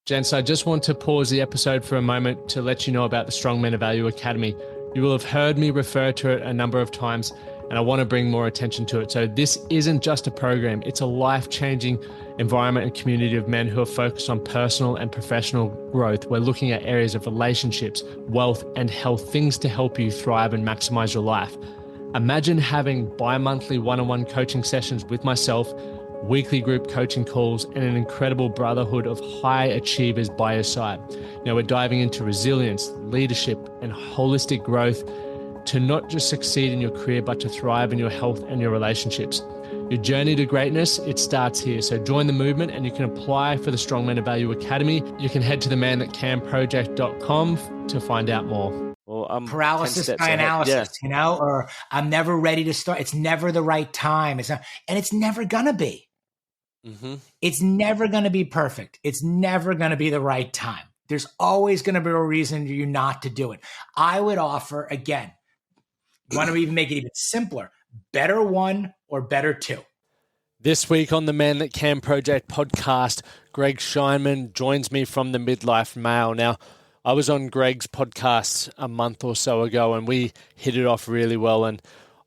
Gents, I just want to pause the episode for a moment to let you know about the Strong Men of Value Academy. You will have heard me refer to it a number of times, and I want to bring more attention to it. So this isn't just a program, it's a life-changing environment and community of men who are focused on personal and professional growth. We're looking at areas of relationships, wealth, and health, things to help you thrive and maximize your life. Imagine having bi-monthly one-on-one coaching sessions with myself, weekly group coaching calls, and an incredible brotherhood of high achievers by your side. Now we're diving into resilience, leadership, and holistic growth to not just succeed in your career, but to thrive in your health and your relationships. Your journey to greatness, it starts here. So join the movement and you can apply for the Strong Men of Value Academy. You can head to themanthatcanproject.com to find out more. Well, paralysis by analysis, or I'm never ready to start. It's never the right time. It's never going to be. Mm-hmm. It's never going to be perfect. It's never going to be the right time. There's always going to be a reason for you not to do it. I would offer, again, want to even make it even simpler, better one or better two. This week on the Man That Can Project podcast, Greg Scheinman joins me from the Midlife Mail. Now, I was on Greg's podcast a month or so ago and we hit it off really well, and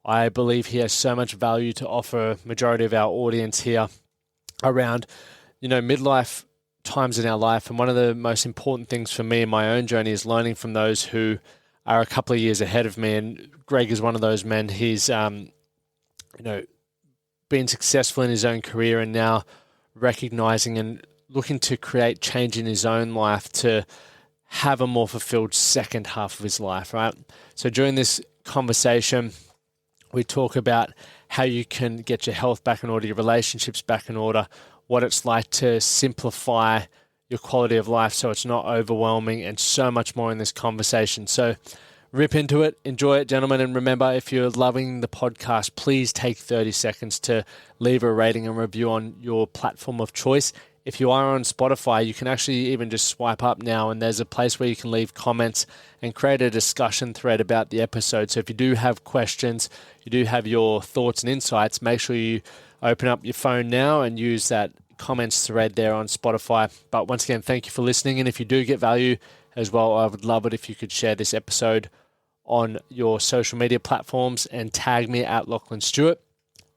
I believe he has so much value to offer majority of our audience here around, midlife times in our life. And one of the most important things for me in my own journey is learning from those who are a couple of years ahead of me. And Greg is one of those men. He's, been successful in his own career and now recognizing and looking to create change in his own life to have a more fulfilled second half of his life, right? So during this conversation, we talk about how you can get your health back in order, your relationships back in order, what it's like to simplify your quality of life so it's not overwhelming, and so much more in this conversation. So rip into it, enjoy it, gentlemen. And remember, if you're loving the podcast, please take 30 seconds to leave a rating and review on your platform of choice. If you are on Spotify, you can actually even just swipe up now and there's a place where you can leave comments and create a discussion thread about the episode. So if you do have questions, you do have your thoughts and insights, make sure you open up your phone now and use that comments thread there on Spotify. But once again, thank you for listening. And if you do get value as well, I would love it if you could share this episode on your social media platforms and tag me at Lachlan Stuart.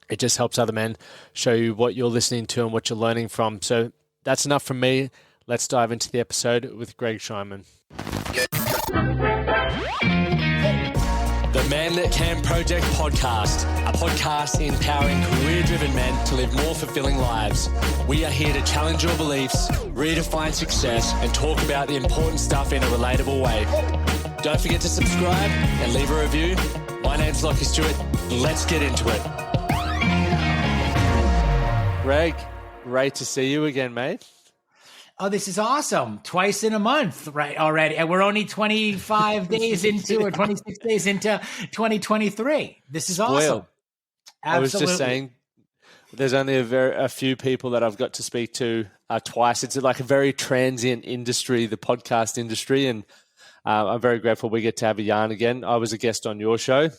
It just helps other men show you what you're listening to and what you're learning from. So that's enough from me. Let's dive into the episode with Greg Scheinman. The Man That Can Project podcast, a podcast empowering career-driven men to live more fulfilling lives. We are here to challenge your beliefs, redefine success, and talk about the important stuff in a relatable way. Don't forget to subscribe and leave a review. My name's Lachlan Stuart. Let's get into it. Greg, great to see you again, mate. Oh, this is awesome. Twice in a month, right, already. And we're only 25 days into, or 26 days into 2023. This is awesome. Absolutely. I was just saying, there's only a few people that I've got to speak to twice. It's like a very transient industry, the podcast industry. And I'm very grateful we get to have a yarn again. I was a guest on your show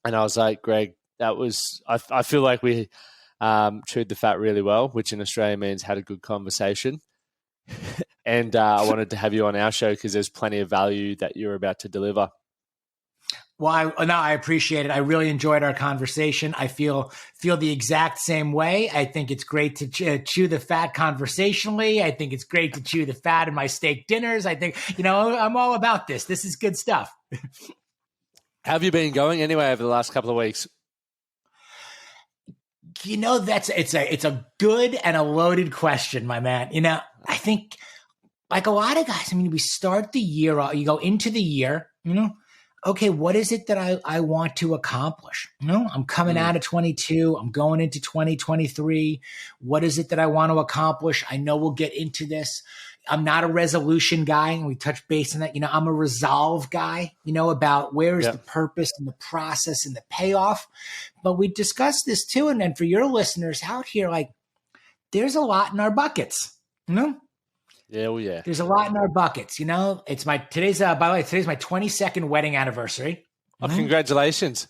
and I was like, Greg, I feel like we chewed the fat really well, which in Australia means had a good conversation. And I wanted to have you on our show because there's plenty of value that you're about to deliver. Well, I appreciate it. I really enjoyed our conversation. I feel the exact same way. I think it's great to chew the fat conversationally. I think it's great to chew the fat in my steak dinners. I think, I'm all about this. This is good stuff. How have you been going anyway over the last couple of weeks? It's a good and a loaded question, my man. I think like a lot of guys, we start the year, you go into the year, okay, what is it that I want to accomplish? I'm coming out of 22. I'm going into 2023. What is it that I want to accomplish? I know we'll get into this. I'm not a resolution guy, and we touch base on that. I'm a resolve guy, about where is the purpose and the process and the payoff. But we discussed this too. And then for your listeners out here, there's a lot in our buckets, Yeah, well, yeah. There's a lot in our buckets, It's today's my 22nd wedding anniversary. Oh, congratulations.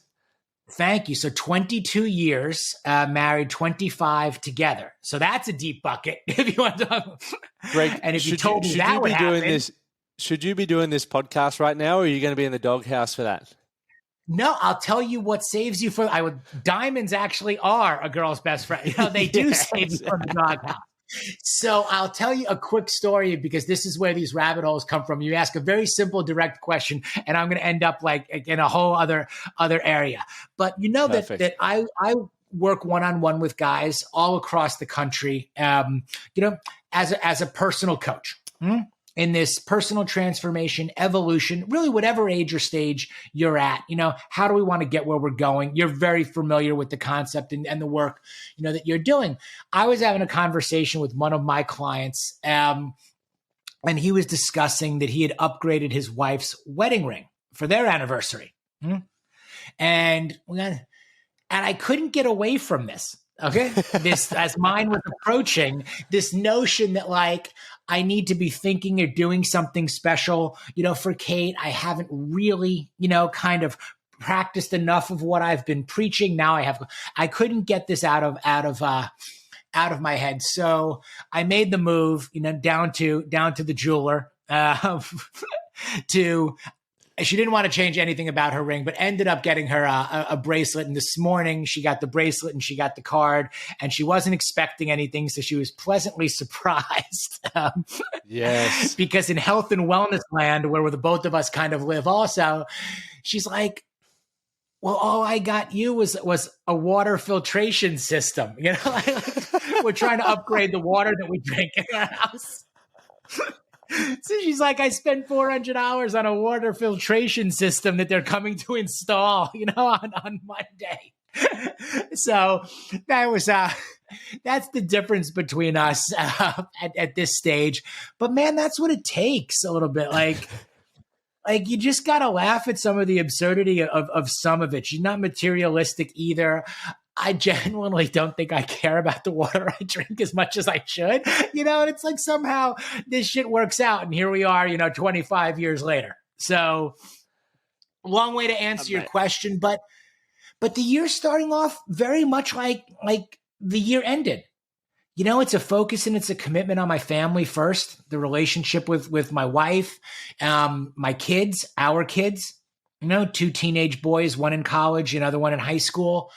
Thank you. So 22 years married, 25 together. So that's a deep bucket. If you want to, Greg, and if you told me that would happen, should you be doing this podcast right now, or are you going to be in the doghouse for that? No, I'll tell you what saves you from. Diamonds actually are a girl's best friend. You know, they do save you from the doghouse. So I'll tell you a quick story because this is where these rabbit holes come from. You ask a very simple, direct question, and I'm going to end up like in a whole other area. But you know that I work one-on-one with guys all across the country. You know, as a personal coach. In this personal transformation, evolution, really whatever age or stage you're at, you know, how do we want to get where we're going? You're very familiar with the concept and the work, you know, that you're doing. I was having a conversation with one of my clients, and he was discussing that he had upgraded his wife's wedding ring for their anniversary. And I couldn't get away from this. Okay. This, as mine was approaching, this notion that like, I need to be thinking or doing something special, you know, for Kate. I haven't really, you know, kind of practiced enough of what I've been preaching. Now I couldn't get this out of my head. So I made the move, you know, down to the jeweler, she didn't want to change anything about her ring, but ended up getting her a bracelet. And this morning she got the bracelet and she got the card, and she wasn't expecting anything. So she was pleasantly surprised. Yes. Because in health and wellness land, where the both of us kind of live also, she's like, well, all I got you was a water filtration system. You know, like, we're trying to upgrade the water that we drink in our house. So she's like, I spent $400 on a water filtration system that they're coming to install, you know, on Monday. So that was that's the difference between us at this stage. But man, that's what it takes a little bit. Like you just got to laugh at some of the absurdity of some of it. She's not materialistic either. I genuinely don't think I care about the water I drink as much as I should, you know, and it's like somehow this shit works out. And here we are, you know, 25 years later. So long way to answer your question, but the year's starting off very much like the year ended. You know, it's a focus and it's a commitment on my family first, the relationship with my wife, my kids, our kids, you know, 2 teenage boys, one in college, another one in high school.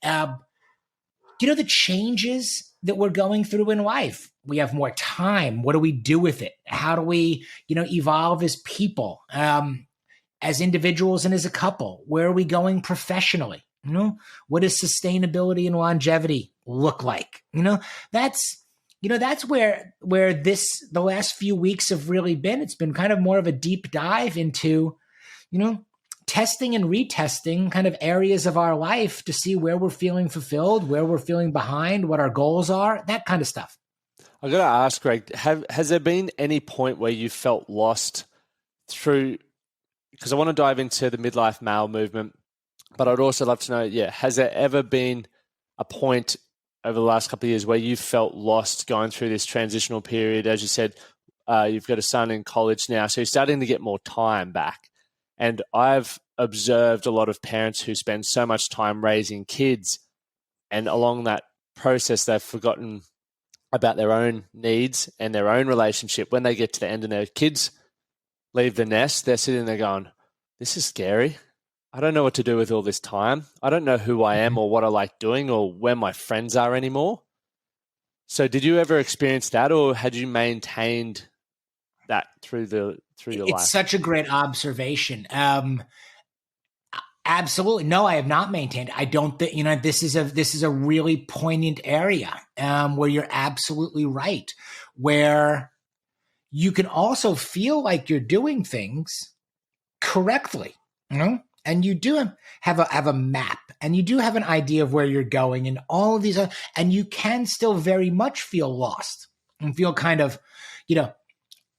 You know, the changes that we're going through in life. We have more time. What do we do with it? How do we, you know, evolve as people, as individuals and as a couple? Where are we going professionally? You know, what does sustainability and longevity look like? You know, that's where the last few weeks have really been. It's been kind of more of a deep dive into, you know, testing and retesting kind of areas of our life to see where we're feeling fulfilled, where we're feeling behind, what our goals are, that kind of stuff. I got to ask, Greg, has there been any point where you felt lost through, because I want to dive into the midlife male movement, but I'd also love to know, has there ever been a point over the last couple of years where you felt lost going through this transitional period? As you said, you've got a son in college now, so you're starting to get more time back. And I've observed a lot of parents who spend so much time raising kids, and along that process, they've forgotten about their own needs and their own relationship. When they get to the end and their kids leave the nest, they're sitting there going, this is scary. I don't know what to do with all this time. I don't know who I am or what I like doing or where my friends are anymore. So did you ever experience that, or had you maintained that through your life? It's such a great observation. Absolutely. No, I have not maintained. I don't think, you know, this is a really poignant area where you're absolutely right, where you can also feel like you're doing things correctly, you know, and you do have a map, and you do have an idea of where you're going, and all of these, and you can still very much feel lost and feel kind of, you know,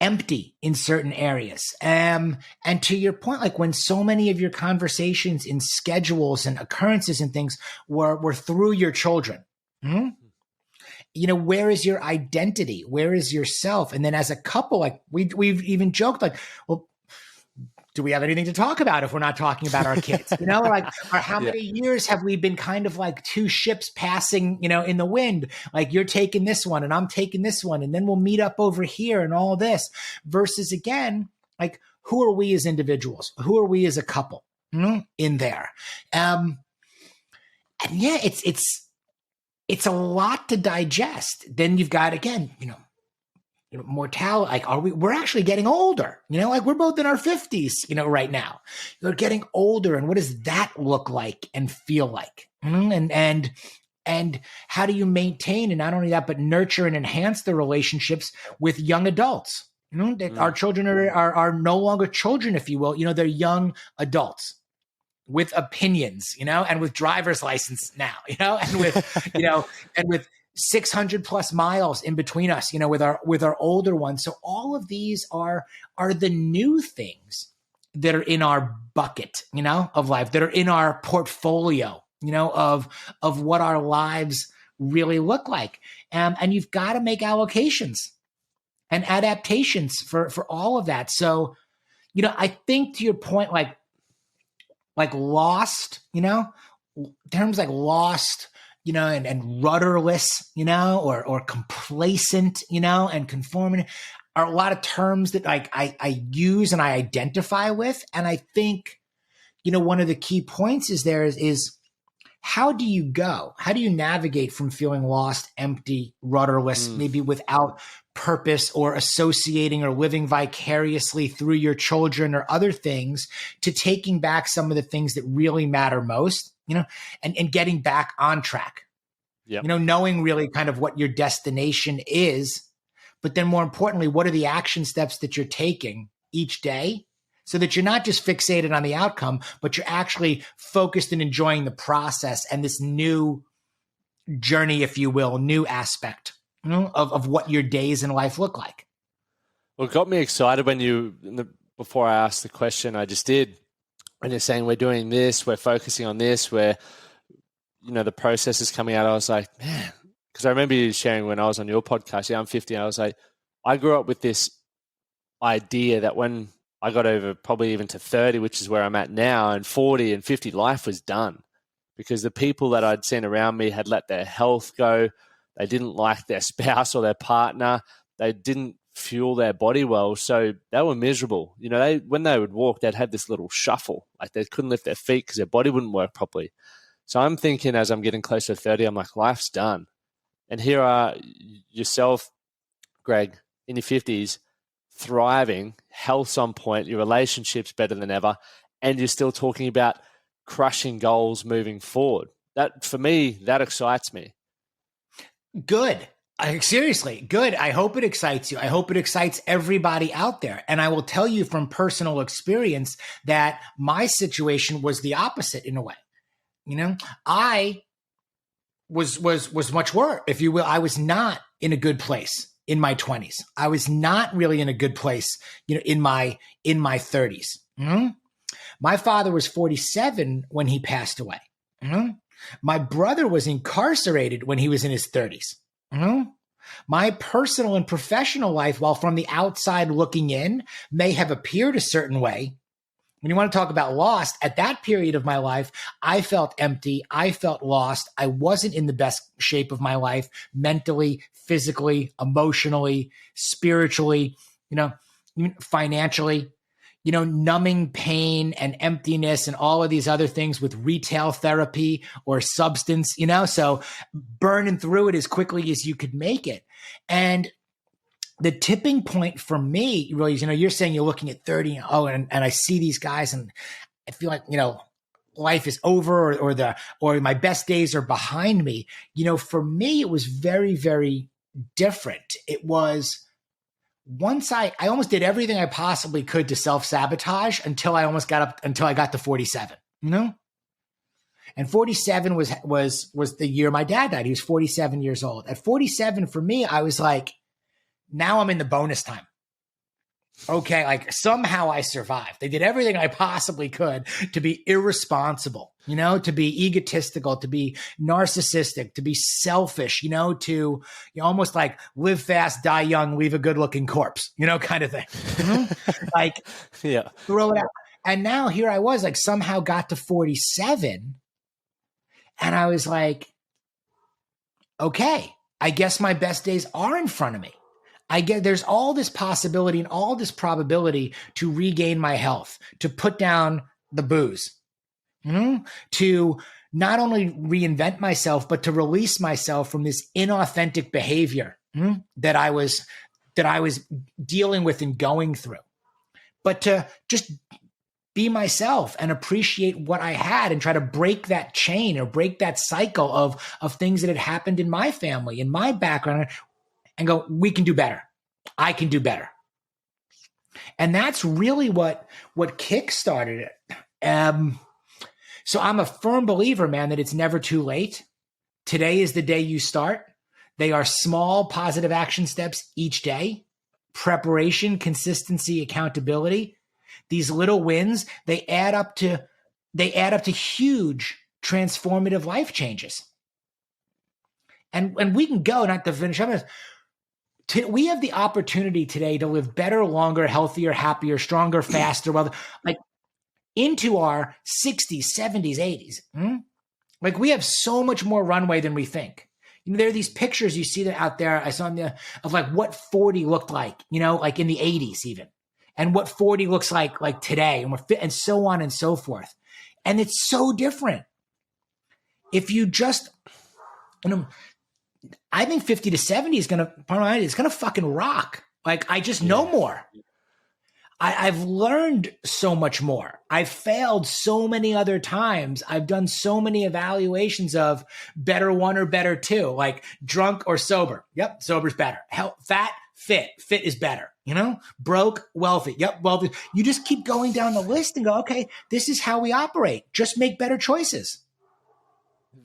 empty in certain areas. And to your point, like when so many of your conversations in schedules and occurrences and things were through your children, you know, where is your identity? Where is yourself? And then as a couple, like we've even joked, like, well, do we have anything to talk about if we're not talking about our kids? You know, like, or how many years have we been kind of like two ships passing, you know, in the wind? Like you're taking this one and I'm taking this one, and then we'll meet up over here and all this. Versus again, like, who are we as individuals? Who are we as a couple, you know, in there? And yeah, it's a lot to digest. Then you've got, again, you know, mortality. Like, we're actually getting older, you know, like we're both in our 50s, you know, right now. We're getting older. And what does that look like and feel like? And how do you maintain, and not only that, but nurture and enhance the relationships with young adults? You know, that our children are no longer children, if you will. You know, they're young adults with opinions, you know, and with driver's license now, you know, and with, you know, and with 600 plus miles in between us, you know, with our older ones. So all of these are the new things that are in our bucket, you know, of life, that are in our portfolio, you know, of what our lives really look like. And you've got to make allocations and adaptations for all of that. So, you know, I think to your point, like lost, you know, terms like lost, you know, and rudderless, you know, or complacent, you know, and conforming are a lot of terms that like I use and I identify with. And I think, you know, one of the key points is how do you go? How do you navigate from feeling lost, empty, rudderless, maybe without purpose, or associating or living vicariously through your children or other things, to taking back some of the things that really matter most? You know, and getting back on track, you know, knowing really kind of what your destination is, but then more importantly, what are the action steps that you're taking each day, so that you're not just fixated on the outcome, but you're actually focused and enjoying the process and this new journey, if you will, new aspect, you know, of what your days in life look like. Well, it got me excited when before I asked the question, I just did. And you're saying we're doing this, we're focusing on this, where, you know, the process is coming out. I was like, man, because I remember you sharing when I was on your podcast, I'm 50, I was like, I grew up with this idea that when I got over probably even to 30, which is where I'm at now, and 40 and 50, life was done, because the people that I'd seen around me had let their health go. They didn't like their spouse or their partner. They didn't fuel their body well, so they were miserable. You know, when they would walk, they'd have this little shuffle, like they couldn't lift their feet because their body wouldn't work properly. So I'm thinking, as I'm getting closer to 30, I'm like, life's done. And here are yourself, Greg, in your 50s, thriving, health's on point, your relationship's better than ever, and you're still talking about crushing goals moving forward. That, for me, that excites me. Good. Seriously, good. I hope it excites you. I hope it excites everybody out there. And I will tell you from personal experience that my situation was the opposite in a way. You know, I was much worse, if you will. I was not in a good place in my 20s. I was not really in a good place, you know, in my 30s. Mm-hmm. My father was 47 when he passed away. Mm-hmm. My brother was incarcerated when he was in his 30s. Mm-hmm. My personal and professional life, while from the outside looking in, may have appeared a certain way. When you want to talk about lost, at that period of my life, I felt empty. I felt lost. I wasn't in the best shape of my life, mentally, physically, emotionally, spiritually, you know, even financially. You know, numbing pain and emptiness and all of these other things with retail therapy or substance, you know, so burning through it as quickly as you could make it. And the tipping point for me really is, you know, you're saying you're looking at 30 and I see these guys and I feel like, you know, life is over or my best days are behind me. You know, for me, it was very, very different. It was, once I almost did everything I possibly could to self-sabotage until I got to 47, you know? And 47 was the year my dad died. He was 47 years old. At 47, for me, I was like, now I'm in the bonus time. Okay, like somehow I survived. They did everything I possibly could to be irresponsible, you know, to be egotistical, to be narcissistic, to be selfish, you know, to almost like live fast, die young, leave a good looking corpse, you know, kind of thing. Like, yeah, throw it out. And now here I was, like, somehow got to 47. And I was like, okay, I guess my best days are in front of me. I get there's all this possibility and all this probability to regain my health, to put down the booze, to not only reinvent myself, but to release myself from this inauthentic behavior that I was dealing with and going through, but to just be myself and appreciate what I had and try to break that chain or break that cycle of things that had happened in my family, in my background, and go, we can do better. I can do better. And that's really what kickstarted it. So I'm a firm believer, man, that it's never too late. Today is the day you start. They are small positive action steps each day. Preparation, consistency, accountability. These little wins, they add up to huge transformative life changes. And we can go, not to finish up this, we have the opportunity today to live better, longer, healthier, happier, stronger, faster, like into our 60s, 70s, 80s. Like we have so much more runway than we think. There are these pictures you see that out there. I saw of like what 40 looked like, like in the 80s even, and what 40 looks like today, and we're fit, and so on and so forth. And it's so different. If you just, I think 50 to 70 is going to fucking rock. Like I just know more. I've learned so much more. I've failed so many other times. I've done so many evaluations of better one or better two, like drunk or sober. Yep, sober's better. Fat, fit is better. Broke, wealthy. Yep, wealthy. You just keep going down the list and go, okay, this is how we operate. Just make better choices.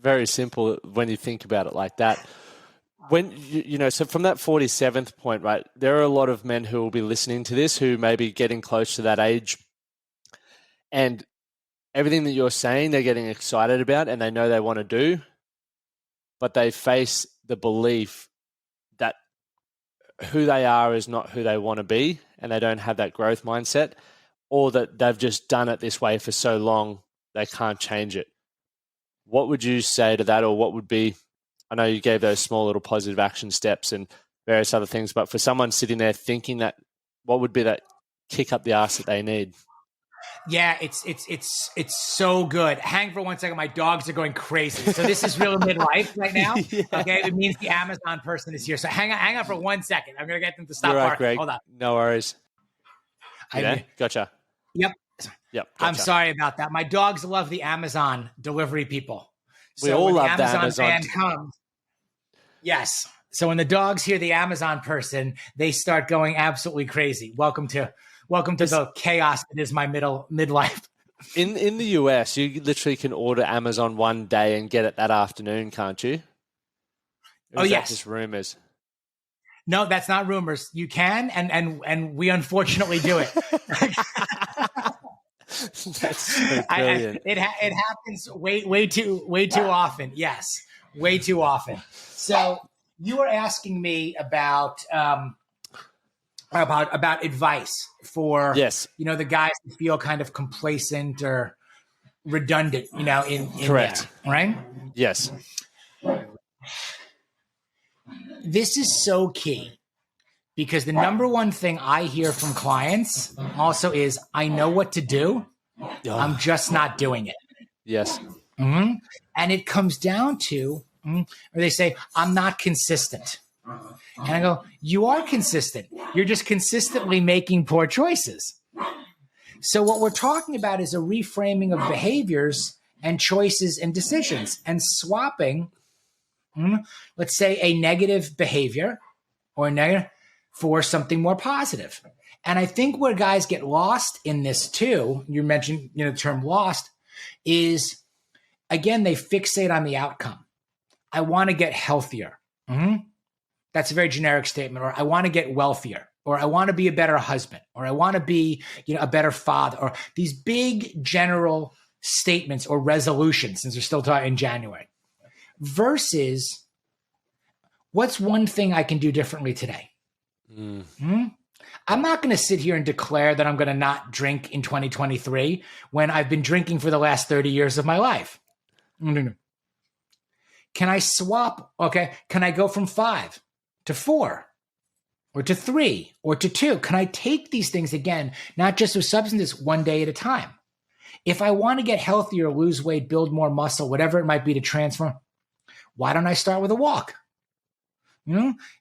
Very simple when you think about it like that. When so from that 47th point, right, there are a lot of men who will be listening to this who may be getting close to that age, and everything that you're saying, they're getting excited about and they know they want to do, but they face the belief that who they are is not who they want to be, and they don't have that growth mindset, or that they've just done it this way for so long they can't change it. What would you say to that, or what would be, I know you gave those small little positive action steps and various other things, but for someone sitting there thinking that, what would be that kick up the ass that they need? Yeah, it's so good. Hang for 1 second. My dogs are going crazy. So this is real midlife right now. Yeah. Okay, it means the Amazon person is here. So hang on for 1 second. I'm gonna get them to stop barking. Greg. Hold on. No worries. Gotcha. Yep. Gotcha. I'm sorry about that. My dogs love the Amazon delivery people. We all love the Amazon van comes. Yes. So when the dogs hear the Amazon person, they start going absolutely crazy. Welcome to the chaos that is my midlife. In the US, you literally can order Amazon one day and get it that afternoon, can't you? Or is that just rumors? No, that's not rumors. You can, and we unfortunately do it. That's so brilliant. It happens way too often. Yes, way too often. So you were asking me about advice for the guys who feel kind of complacent or redundant, in correct, there, right? Yes. This is so key. Because the number one thing I hear from clients also is, I know what to do. I'm just not doing it. Yes. Mm-hmm. And it comes down to, or they say, I'm not consistent. And I go, you are consistent. You're just consistently making poor choices. So what we're talking about is a reframing of behaviors and choices and decisions, and swapping, let's say, a negative behavior or a negative for something more positive. And I think where guys get lost in this too, you mentioned the term lost, is again, they fixate on the outcome. I want to get healthier. That's a very generic statement. Or I want to get wealthier, or I want to be a better husband, or I want to be a better father, or these big general statements or resolutions, since we're still talking in January, versus what's one thing I can do differently today? I'm not going to sit here and declare that I'm going to not drink in 2023 when I've been drinking for the last 30 years of my life. No. Can I swap? Okay. Can I go from 5 to 4 or to 3 or to 2? Can I take these things again, not just with substances, one day at a time? If I want to get healthier, lose weight, build more muscle, whatever it might be to transform, why don't I start with a walk?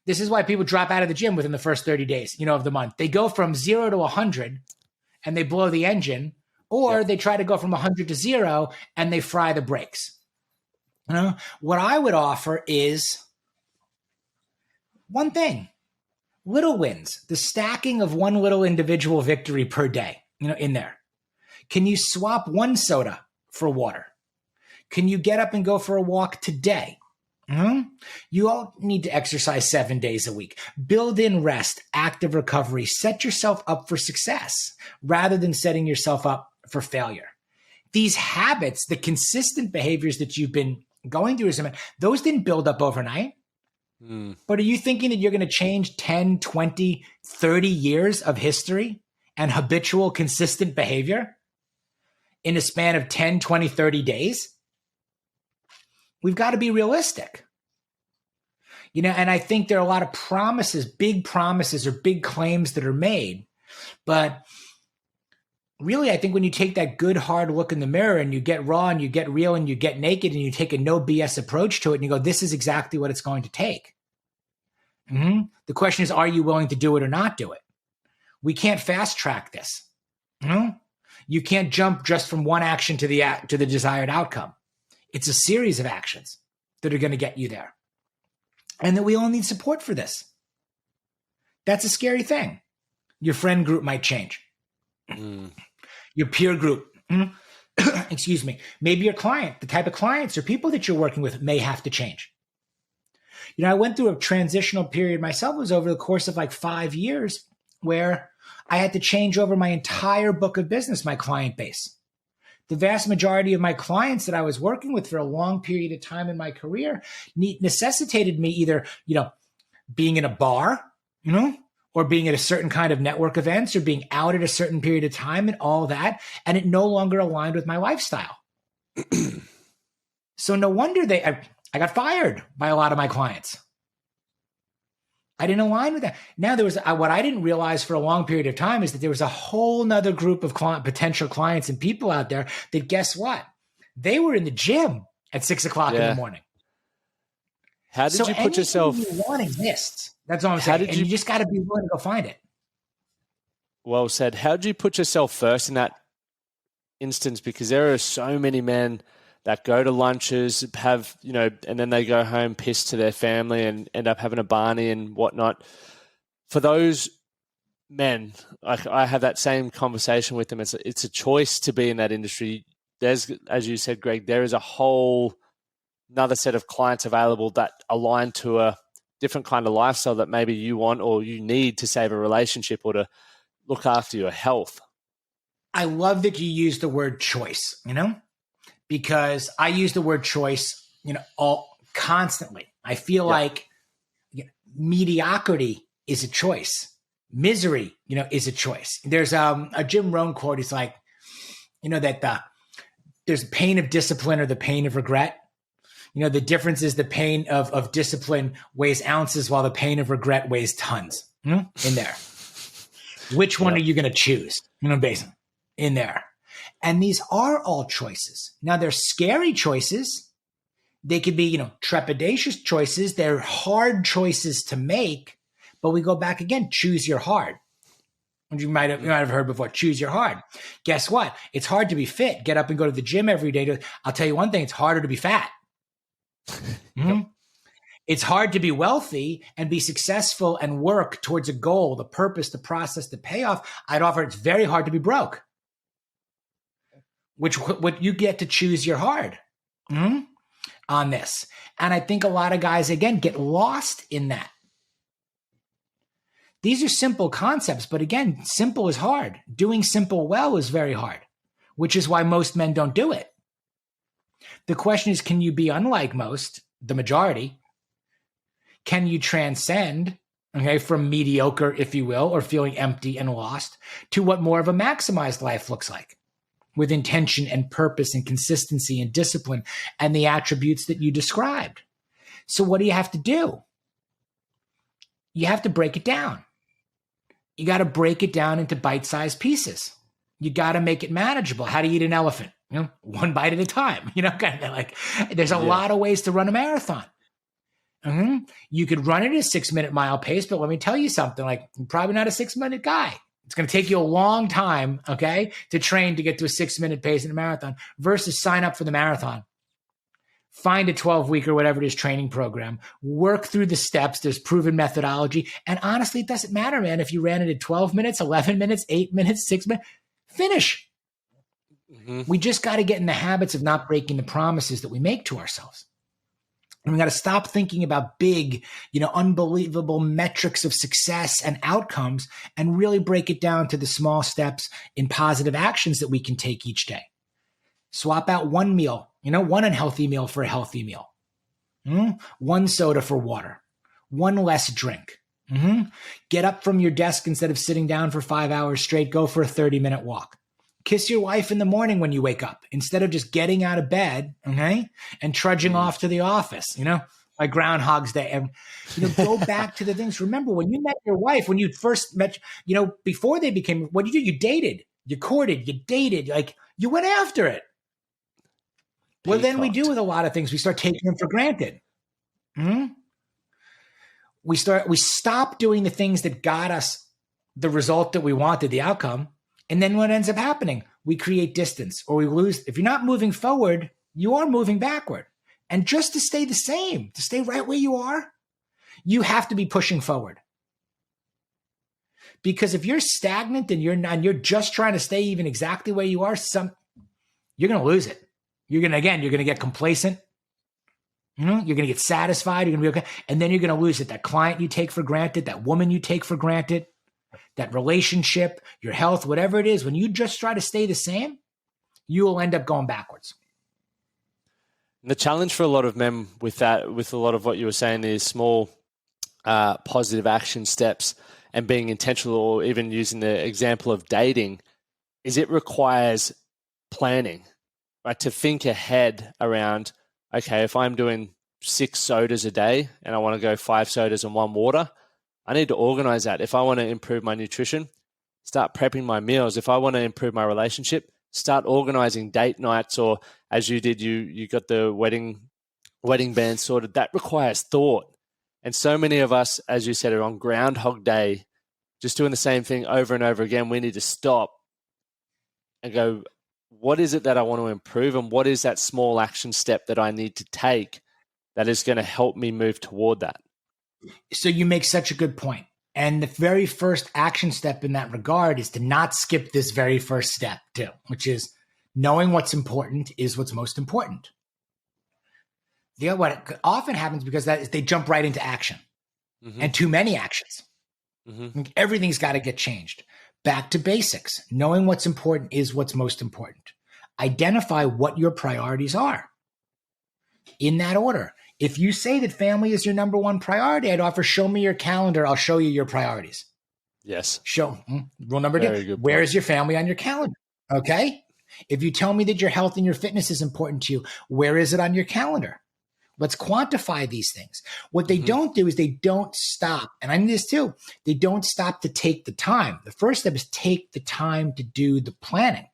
This is why people drop out of the gym within the first 30 days, of the month. They go from 0 to 100 and they blow the engine, or they try to go from 100 to 0 and they fry the brakes. What I would offer is one thing: little wins, the stacking of one little individual victory per day, in there. Can you swap one soda for water? Can you get up and go for a walk today? You all need to exercise 7 days a week. Build in rest, active recovery. Set yourself up for success rather than setting yourself up for failure. These habits, the consistent behaviors that you've been going through, those didn't build up overnight. But are you thinking that you're going to change 10, 20, 30 years of history and habitual, consistent behavior in a span of 10, 20, 30 days? We've got to be realistic. And I think there are a lot of promises, big promises or big claims that are made. But really, I think when you take that good, hard look in the mirror and you get raw and you get real and you get naked and you take a no BS approach to it and you go, this is exactly what it's going to take. The question is, are you willing to do it or not do it? We can't fast track this. You can't jump just from one action to the desired outcome. It's a series of actions that are going to get you there. And that we all need support for this. That's a scary thing. Your friend group might change. Your peer group, excuse me, maybe your client, the type of clients or people that you're working with may have to change. I went through a transitional period myself. It was over the course of like 5 years where I had to change over my entire book of business, my client base. The vast majority of my clients that I was working with for a long period of time in my career necessitated me either, being in a bar, or being at a certain kind of network events or being out at a certain period of time and all that. And it no longer aligned with my lifestyle. So no wonder I got fired by a lot of my clients. I didn't align with that. Now there was what I didn't realize for a long period of time is that there was a whole nother group of potential clients and people out there that, guess what? They were in the gym at 6 o'clock in the morning. How did you put yourself? You want exists. That's all I'm saying. You just got to be willing to go find it. Well said. How did you put yourself first in that instance? Because there are so many men that go to lunches, have, and then they go home pissed to their family and end up having a Barney and whatnot. For those men, I have that same conversation with them. It's a choice to be in that industry. There's, as you said, Greg, there is a whole another set of clients available that align to a different kind of lifestyle that maybe you want or you need to save a relationship or to look after your health. I love that you use the word choice, because I use the word choice, all constantly. I feel like mediocrity is a choice. Misery, is a choice. There's a Jim Rohn quote. He's like, that there's pain of discipline or the pain of regret. The difference is the pain of discipline weighs ounces while the pain of regret weighs tons in there. Which one are you going to choose? Basically in there. And these are all choices. Now, they're scary choices. They could be, trepidatious choices. They're hard choices to make. But we go back again, choose your hard. You might have heard before, choose your hard. Guess what? It's hard to be fit. Get up and go to the gym every day. I'll tell you one thing, it's harder to be fat. It's hard to be wealthy and be successful and work towards a goal, the purpose, the process, the payoff. I'd offer it's very hard to be broke. What you get to choose your hard on this. And I think a lot of guys, again, get lost in that. These are simple concepts, but again, simple is hard. Doing simple well is very hard, which is why most men don't do it. The question is, can you be unlike most, the majority? Can you transcend okay, from mediocre, if you will, or feeling empty and lost, to what more of a maximized life looks like, with intention and purpose and consistency and discipline and the attributes that you described. So what do you have to do? You have to break it down. You got to break it down into bite-sized pieces. You got to make it manageable. How do you eat an elephant? One bite at a time. Kind of like there's a lot of ways to run a marathon. You could run it at a 6-minute mile pace, but let me tell you something, like you're probably not a 6-minute guy. It's going to take you a long time, okay, to train to get to a 6-minute pace in a marathon versus sign up for the marathon. Find a 12-week or whatever it is training program, work through the steps. There's proven methodology. And honestly, it doesn't matter, man. If you ran it at 12 minutes, 11 minutes, 8 minutes, 6 minutes, finish. We just got to get in the habits of not breaking the promises that we make to ourselves. And we got to stop thinking about big, unbelievable metrics of success and outcomes and really break it down to the small steps in positive actions that we can take each day. Swap out one meal, one unhealthy meal for a healthy meal. One soda for water. One less drink. Get up from your desk instead of sitting down for 5 hours straight. Go for a 30-minute walk. Kiss your wife in the morning when you wake up instead of just getting out of bed, okay, and trudging off to the office, like Groundhog's Day. And, go back to the things. Remember, when you met your wife, when you first met, before they became, what did you do? You dated, you courted, you dated, like you went after it. Well, then we do with a lot of things. We start taking them for granted. We stop doing the things that got us the result that we wanted, the outcome. And then what ends up happening? We create distance or we lose. If you're not moving forward, you are moving backward. And just to stay the same, to stay right where you are, you have to be pushing forward. Because if you're stagnant and you're just trying to stay even exactly where you are, you're going to lose it. You're going to get complacent. You're going to get satisfied. You're going to be okay. And then you're going to lose it. That client you take for granted, that woman you take for granted, that relationship, your health, whatever it is, when you just try to stay the same, you will end up going backwards. And the challenge for a lot of men with that, with a lot of what you were saying, is small positive action steps and being intentional, or even using the example of dating, is it requires planning, right? To think ahead around, okay, if I'm doing 6 sodas a day and I want to go 5 sodas and 1 water, I need to organize that. If I want to improve my nutrition, start prepping my meals. If I want to improve my relationship, start organizing date nights, or as you did, you got the wedding band sorted. That requires thought. And so many of us, as you said, are on Groundhog Day, just doing the same thing over and over again. We need to stop and go, what is it that I want to improve? And what is that small action step that I need to take that is going to help me move toward that? So you make such a good point. And the very first action step in that regard is to not skip this very first step too, which is knowing what's important is what's most important. What often happens because that is they jump right into action and too many actions. Everything's got to get changed. Back to basics. Knowing what's important is what's most important. Identify what your priorities are in that order. If you say that family is your number one priority, I'd offer, show me your calendar. I'll show you your priorities. Yes. Rule number 2. Where is your family on your calendar? Okay. If you tell me that your health and your fitness is important to you, where is it on your calendar? Let's quantify these things. What they don't do is they don't stop. And I need this too. They don't stop to take the time. The first step is take the time to do the planning.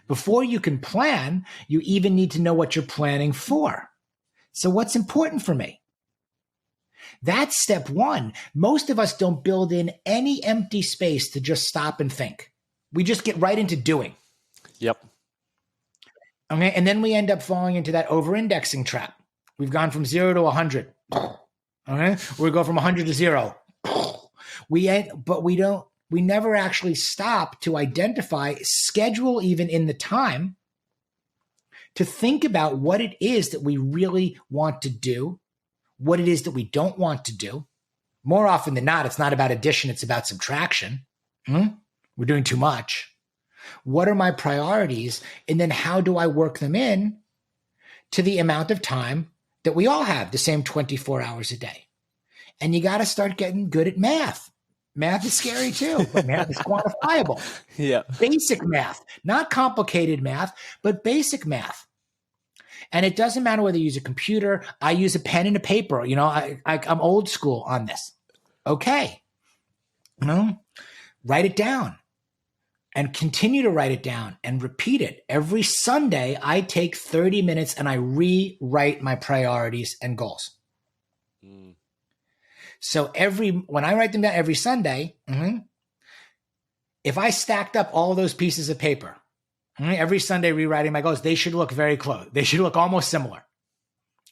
Before you can plan, you even need to know what you're planning for. So what's important for me? That's step 1. Most of us don't build in any empty space to just stop and think. We just get right into doing. Yep. Okay. And then we end up falling into that over-indexing trap. We've gone from 0 to 100. Okay. We go from 100 to 0. We never actually stop to identify, schedule even in the time, to think about what it is that we really want to do, what it is that we don't want to do. More often than not, it's not about addition, it's about subtraction. We're doing too much. What are my priorities? And then how do I work them in to the amount of time that we all have, the same 24 hours a day? And you got to start getting good at math. Math is scary too, but math is quantifiable. Yeah. Basic math, not complicated math, but basic math. And it doesn't matter whether you use a computer. I use a pen and a paper. You know, I'm old school on this. Okay. You know, write it down and continue to write it down and repeat it. Every Sunday, I take 30 minutes and I rewrite my priorities and goals. Mm. So when I write them down every Sunday, if I stacked up all those pieces of paper, every Sunday rewriting my goals, they should look very close. They should look almost similar,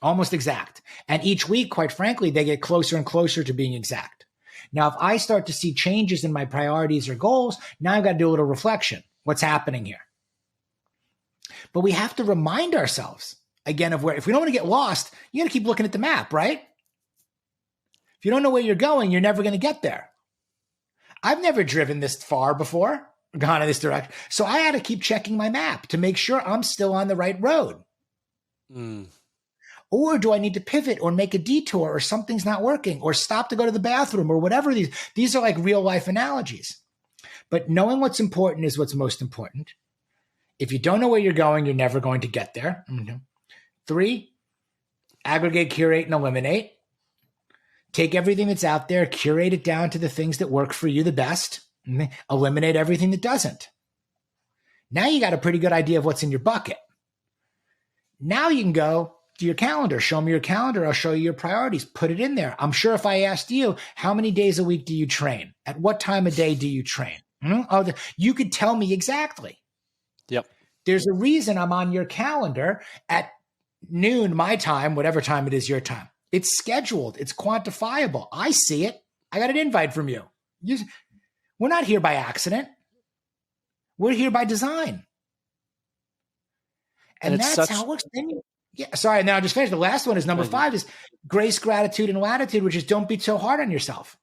almost exact. And each week, quite frankly, they get closer and closer to being exact. Now, if I start to see changes in my priorities or goals, now I've got to do a little reflection. What's happening here? But we have to remind ourselves, again, of where, if we don't want to get lost, you got to keep looking at the map, right? If you don't know where you're going, you're never going to get there. I've never driven this far before, gone in this direction. So I had to keep checking my map to make sure I'm still on the right road. Mm. Or do I need to pivot or make a detour or something's not working or stop to go to the bathroom or whatever these are like real life analogies. But knowing what's important is what's most important. If you don't know where you're going, you're never going to get there. Mm-hmm. 3, aggregate, curate, and eliminate. Take everything that's out there, curate it down to the things that work for you the best, eliminate everything that doesn't. Now you got a pretty good idea of what's in your bucket. Now you can go to your calendar. Show me your calendar. I'll show you your priorities. Put it in there. I'm sure if I asked you, how many days a week do you train? At what time of day do you train? You could tell me exactly. Yep. There's a reason I'm on your calendar at noon, my time, whatever time it is your time. It's scheduled. It's quantifiable. I see it. I got an invite from you. We're not here by accident. We're here by design. And that's how it works. Sorry, now I just finished. The last one is number 5 is grace, gratitude, and latitude, which is don't be so hard on yourself.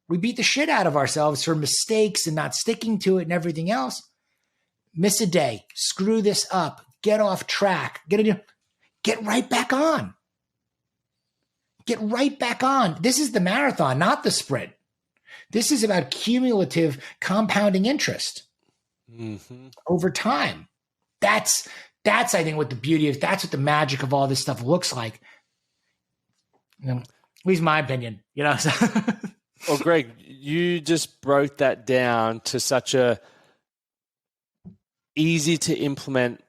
We beat the shit out of ourselves for mistakes and not sticking to it and everything else. Miss a day. Screw this up. Get off track. Get right back on. Get right back on. This is the marathon, not the sprint. This is about cumulative compounding interest over time. That's I think what the beauty is. That's what the magic of all this stuff looks like. At least my opinion, Well, Greg, you just broke that down to such a easy to implement.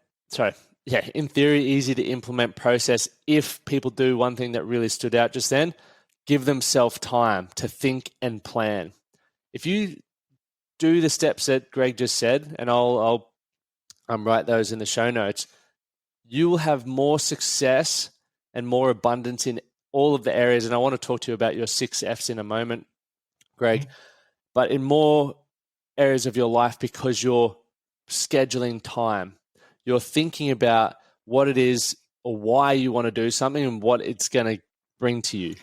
In theory, easy to implement process. If people do one thing that really stood out just then, give themselves time to think and plan. If you do the steps that Greg just said, and I'll write those in the show notes, you will have more success and more abundance in all of the areas. And I want to talk to you about your 6 F's in a moment, Greg, but in more areas of your life because you're scheduling time. You're thinking about what it is or why you want to do something and what it's going to bring to you.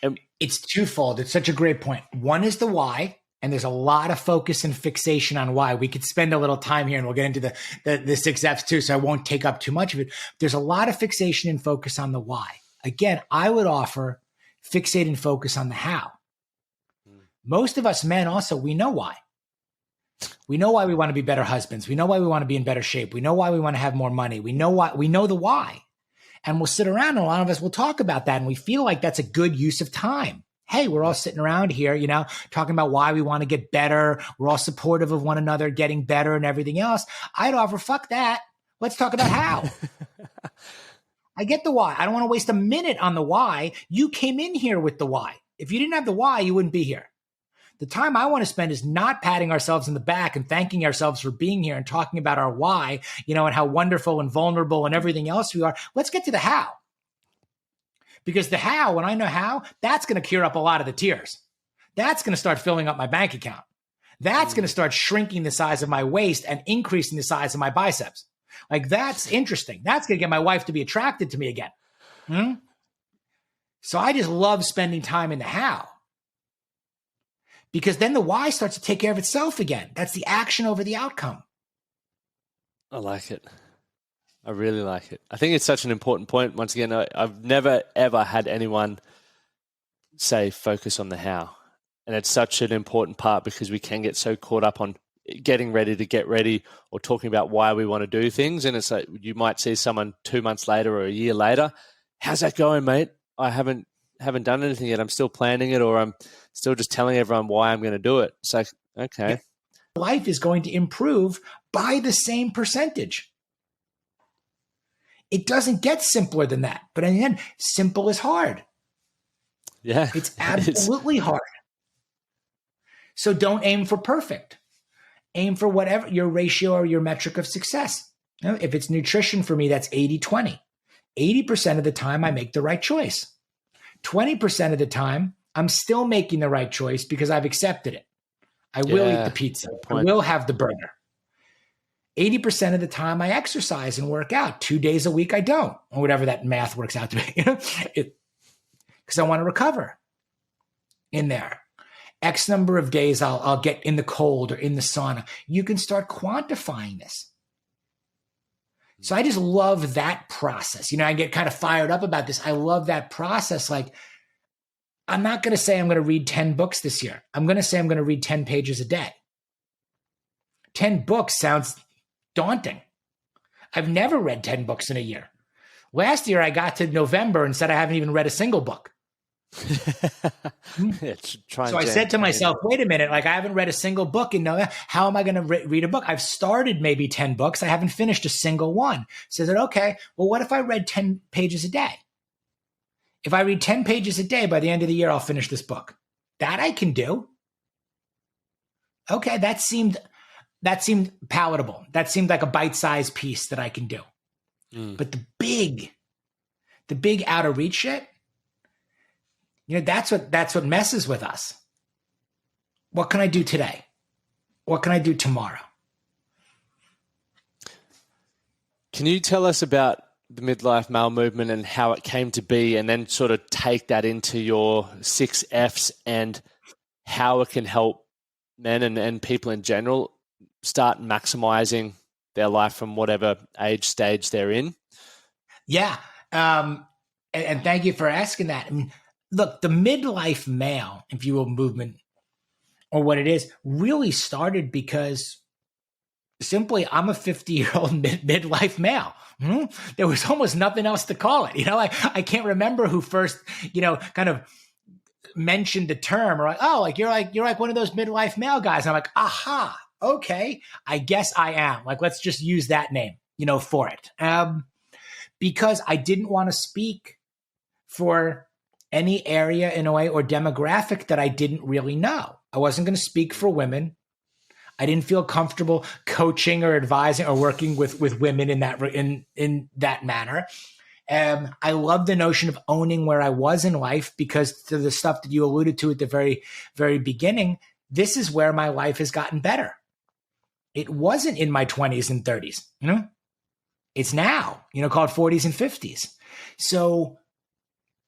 And it's twofold. It's such a great point. One is the why, and there's a lot of focus and fixation on why. We could spend a little time here, and we'll get into the 6 F's too, so I won't take up too much of it. There's a lot of fixation and focus on the why. Again, I would offer fixate and focus on the how. Most of us men also, we know why. We know why we want to be better husbands. We know why we want to be in better shape. We know why we want to have more money. We know the why. And we'll sit around and a lot of us will talk about that. And we feel like that's a good use of time. Hey, we're all sitting around here, talking about why we want to get better. We're all supportive of one another, getting better and everything else. I'd offer, fuck that. Let's talk about how. I get the why. I don't want to waste a minute on the why. You came in here with the why. If you didn't have the why, you wouldn't be here. The time I want to spend is not patting ourselves in the back and thanking ourselves for being here and talking about our why, and how wonderful and vulnerable and everything else we are. Let's get to the how. Because the how, when I know how, that's going to cure up a lot of the tears. That's going to start filling up my bank account. That's going to start shrinking the size of my waist and increasing the size of my biceps. Like, that's interesting. That's going to get my wife to be attracted to me again. So I just love spending time in the how. Because then the why starts to take care of itself again. That's the action over the outcome. I like it. I really like it. I think it's such an important point. Once again, I've never, ever had anyone say focus on the how. And it's such an important part because we can get so caught up on getting ready to get ready or talking about why we want to do things. And it's like you might see someone 2 months later or a year later, how's that going, mate? I haven't done anything yet. I'm still planning it, or I'm still just telling everyone why I'm going to do it. It's like, okay. Life is going to improve by the same percentage. It doesn't get simpler than that. But in the end, simple is hard. Yeah. It's absolutely hard. So don't aim for perfect. Aim for whatever your ratio or your metric of success. You know, if it's nutrition for me, that's 80-20. 80% of the time I make the right choice. 20% of the time, I'm still making the right choice because I've accepted it. I will eat the pizza. I will have the burger. 80% of the time I exercise and work out. 2 days a week I don't, or whatever that math works out to be, because I want to recover in there. X number of days I'll get in the cold or in the sauna. You can start quantifying this. So I just love that process. I get kind of fired up about this. I love that process. Like, I'm not going to say I'm going to read 10 books this year. I'm going to say I'm going to read 10 pages a day. 10 books sounds daunting. I've never read 10 books in a year. Last year, I got to November and said I haven't even read a single book. So I said to myself, wait a minute, like I haven't read a single book in November. How am I going to read a book? I've started maybe 10 books. I haven't finished a single one. So I said, okay, well, what if I read 10 pages a day? If I read 10 pages a day, by the end of the year, I'll finish this book. That I can do. Okay, that seemed palatable. That seemed like a bite-sized piece that I can do. But the big out of reach shit, that's what messes with us. What can I do today? What can I do tomorrow? Can you tell us about the midlife male movement and how it came to be, and then sort of take that into your 6 Fs and how it can help men and people in general start maximizing their life from whatever age stage they're in? Yeah. And thank you for asking that. I mean, look, the midlife male, if you will, movement, or what it is, really started because simply I'm a 50-year-old midlife male. There was almost nothing else to call it. I can't remember who first, kind of mentioned the term, or you're like one of those midlife male guys. And I'm like, aha, okay, I guess I am. Like, let's just use that name, for it. Because I didn't want to speak for any area in a way or demographic that I didn't really know. I wasn't going to speak for women. I didn't feel comfortable coaching or advising or working with women in that manner. I love the notion of owning where I was in life, because to the stuff that you alluded to at the very, very beginning, this is where my life has gotten better. It wasn't in my 20s and 30s, It's now, called 40s and 50s. So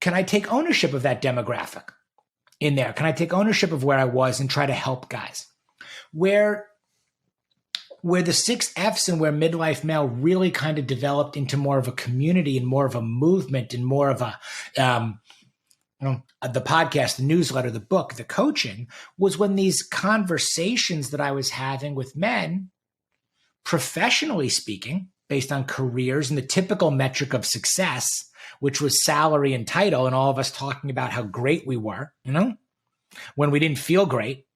can I take ownership of that demographic in there? Can I take ownership of where I was and try to help guys? Where the 6 Fs and where midlife male really kind of developed into more of a community and more of a movement and more of a, the podcast, the newsletter, the book, the coaching, was when these conversations that I was having with men, professionally speaking, based on careers and the typical metric of success, which was salary and title, and all of us talking about how great we were, when we didn't feel great,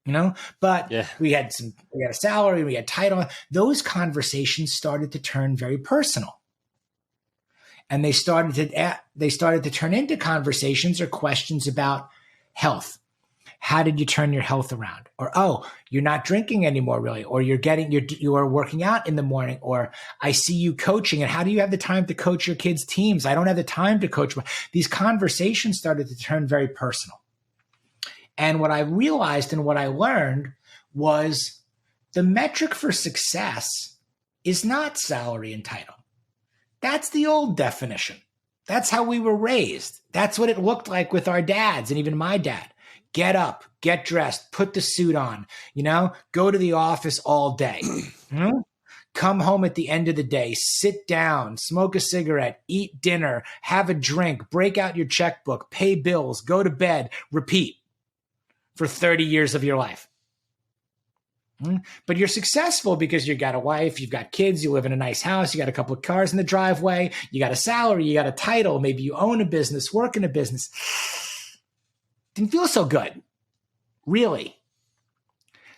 but we had a salary, we had title. Those conversations started to turn very personal. And they started to turn into conversations or questions about health. How did you turn your health around? Or, oh, you're not drinking anymore, really. Or you are working out in the morning. Or I see you coaching. And how do you have the time to coach your kids' teams? I don't have the time to coach. These conversations started to turn very personal. And what I realized and what I learned was the metric for success is not salary and title. That's the old definition. That's how we were raised. That's what it looked like with our dads and even my dad. Get up, get dressed, put the suit on, go to the office all day, come home at the end of the day, sit down, smoke a cigarette, eat dinner, have a drink, break out your checkbook, pay bills, go to bed, repeat for 30 years of your life. But you're successful because you got a wife, you've got kids, you live in a nice house, you got a couple of cars in the driveway, you got a salary, you got a title, maybe you own a business, work in a business. Didn't feel so good, really.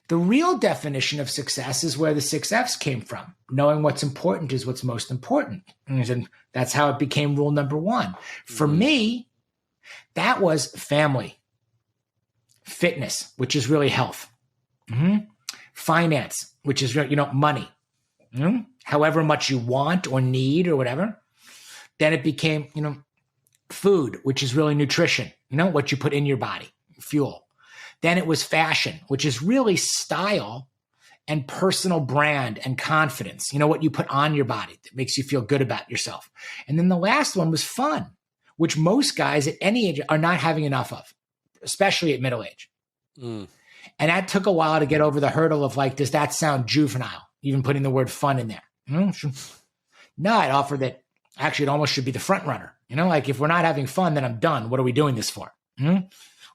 The real definition of success is where the 6 F's came from. Knowing what's important is what's most important. And that's how it became rule number 1. For me, that was family, fitness, which is really health. Finance, which is, money, however much you want or need or whatever. Then it became, food, which is really nutrition, what you put in your body, fuel. Then it was fashion, which is really style and personal brand and confidence, what you put on your body that makes you feel good about yourself. And then the last one was fun, which most guys at any age are not having enough of, especially at middle age. And that took a while to get over the hurdle of does that sound juvenile? Even putting the word fun in there. No, I'd offer that actually it almost should be the front runner. If we're not having fun, then I'm done. What are we doing this for?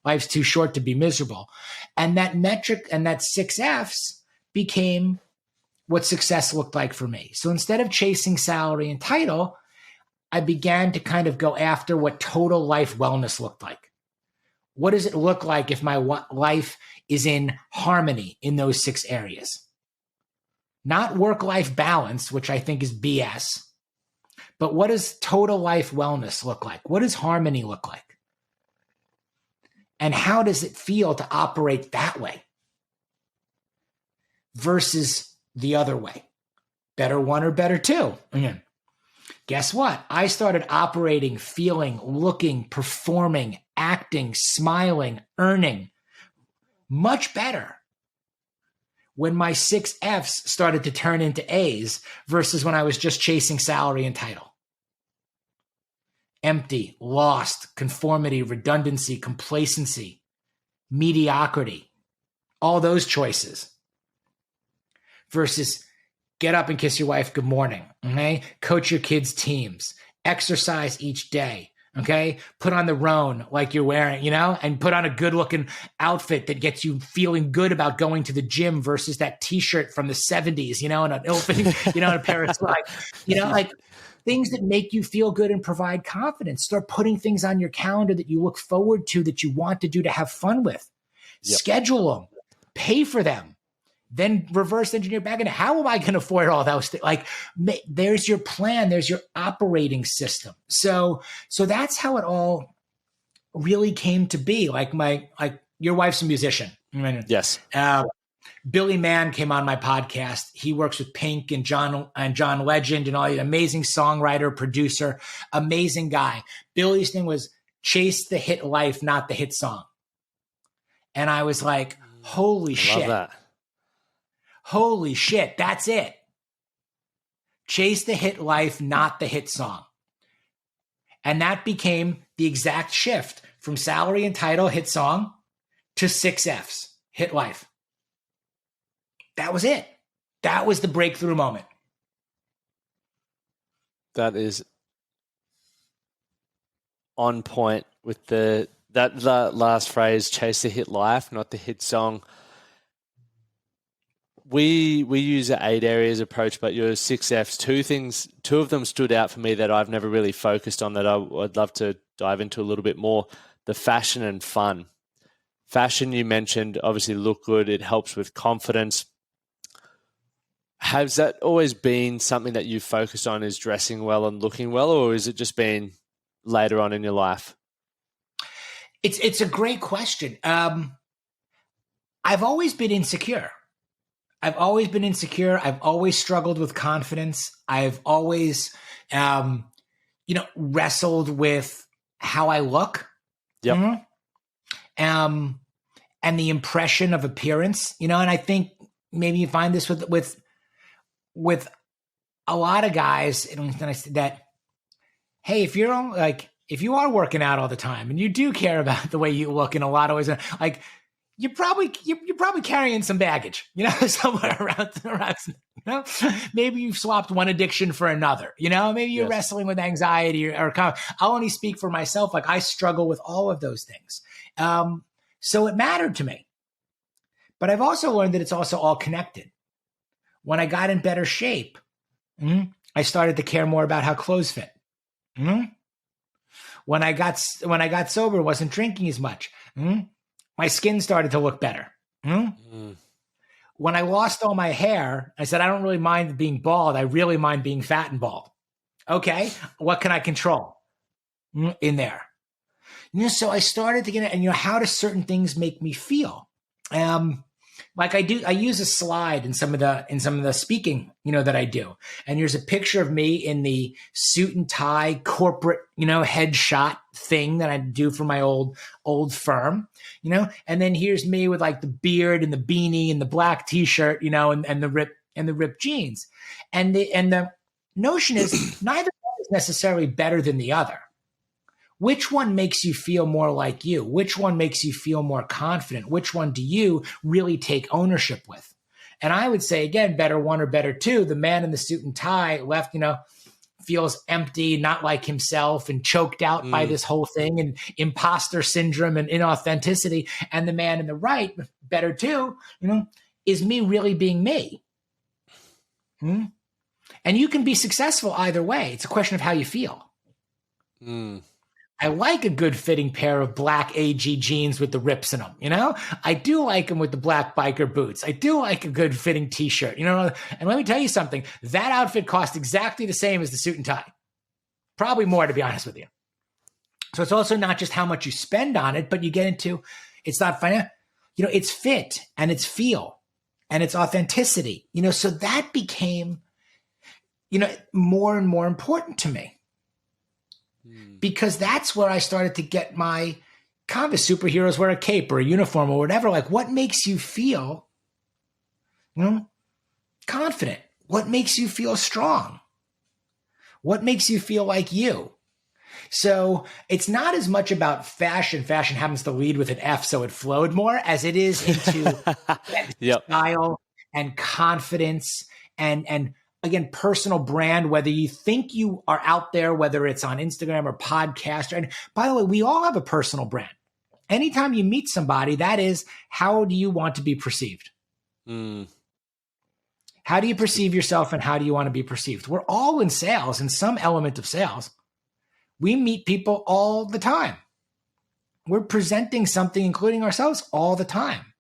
Life's too short to be miserable. And that metric and that 6 F's became what success looked like for me. So instead of chasing salary and title, I began to kind of go after what total life wellness looked like. What does it look like if my life is in harmony in those 6 areas? Not work-life balance, which I think is BS, but what does total life wellness look like? What does harmony look like? And how does it feel to operate that way versus the other way? Better 1 or better 2? Again, guess what? I started operating, feeling, looking, performing, acting, smiling, earning much better when my 6 F's started to turn into A's versus when I was just chasing salary and title. Empty, lost, conformity, redundancy, complacency, mediocrity, all those choices versus get up and kiss your wife good morning, okay? Coach your kids' teams, exercise each day, okay? Put on the roan like you're wearing, and put on a good-looking outfit that gets you feeling good about going to the gym versus that T-shirt from the 70s, and an ill-fitting, and a pair of slides, things that make you feel good and provide confidence. Start putting things on your calendar that you look forward to, that you want to do, to have fun with. Yep. Schedule them, pay for them. Then reverse engineer back into how am I going to afford all those things? There's your plan. There's your operating system. So that's how it all really came to be. Your wife's a musician. Yes. Billy Mann came on my podcast. He works with Pink and John Legend and all. Amazing songwriter, producer, amazing guy. Billy's thing was chase the hit life, not the hit song. And I was like, holy shit. Love that. Holy shit, that's it. Chase the hit life, not the hit song. And that became the exact shift from salary and title, hit song, to 6 F's, hit life. That was it. That was the breakthrough moment. That is on point with that last phrase, chase the hit life, not the hit song. We use an 8 areas approach, but your 6 F's, 2 of them stood out for me that I've never really focused on that I'd love to dive into a little bit more. The fashion and fun. Fashion, you mentioned, obviously look good. It helps with confidence. Has that always been something that you've focused on, is dressing well and looking well, or has it just been later on in your life? It's a great question. I've always been insecure. I've always struggled with confidence. I've always, wrestled with how I look. Yep. Mm-hmm. And the impression of appearance, and I think maybe you find this with a lot of guys that, hey, if you are working out all the time and you do care about the way you look in a lot of ways, you're probably carrying some baggage, somewhere around. You know? Maybe you've swapped one addiction for another. Maybe you're Yes. wrestling with anxiety or I'll only speak for myself. Like I struggle with all of those things. So it mattered to me. But I've also learned that it's also all connected. When I got in better shape, I started to care more about how clothes fit. When I got sober, wasn't drinking as much. My skin started to look better. When I lost all my hair, I said, I don't really mind being bald. I really mind being fat and bald. Okay, what can I control in there? So I started to get it. And how do certain things make me feel? Like I use a slide in some of the speaking, that I do. And here's a picture of me in the suit and tie corporate, headshot thing that I do for my old firm, and then here's me with like the beard and the beanie and the black t-shirt, and the ripped jeans. And the notion is neither one is necessarily better than the other. Which one makes you feel more like you? Which one makes you feel more confident? Which one do you really take ownership with? And I would say, again, better one or better two. The man in the suit and tie left, feels empty, not like himself, and choked out by this whole thing and imposter syndrome and inauthenticity. And the man in the right, better two, is me really being me. And you can be successful either way. It's a question of how you feel. I like a good fitting pair of black AG jeans with the rips in them. I do like them with the black biker boots. I do like a good fitting t-shirt, and let me tell you something, that outfit cost exactly the same as the suit and tie, probably more, to be honest with you. So it's also not just how much you spend on it, but you get into, it's not financial, it's fit and it's feel and it's authenticity, so that became, more and more important to me. Because that's where I started to get my kind of superheroes wear a cape or a uniform or whatever. Like, what makes you feel, confident? What makes you feel strong? What makes you feel like you? So it's not as much about fashion. Fashion happens to lead with an F, so it flowed more, as it is into style and confidence and again, personal brand, whether you think you are out there, whether it's on Instagram or podcast. And by the way, we all have a personal brand. Anytime you meet somebody, that is, how do you want to be perceived? How do you perceive yourself and how do you want to be perceived? We're all in sales, in some element of sales. We meet people all the time. We're presenting something, including ourselves, all the time.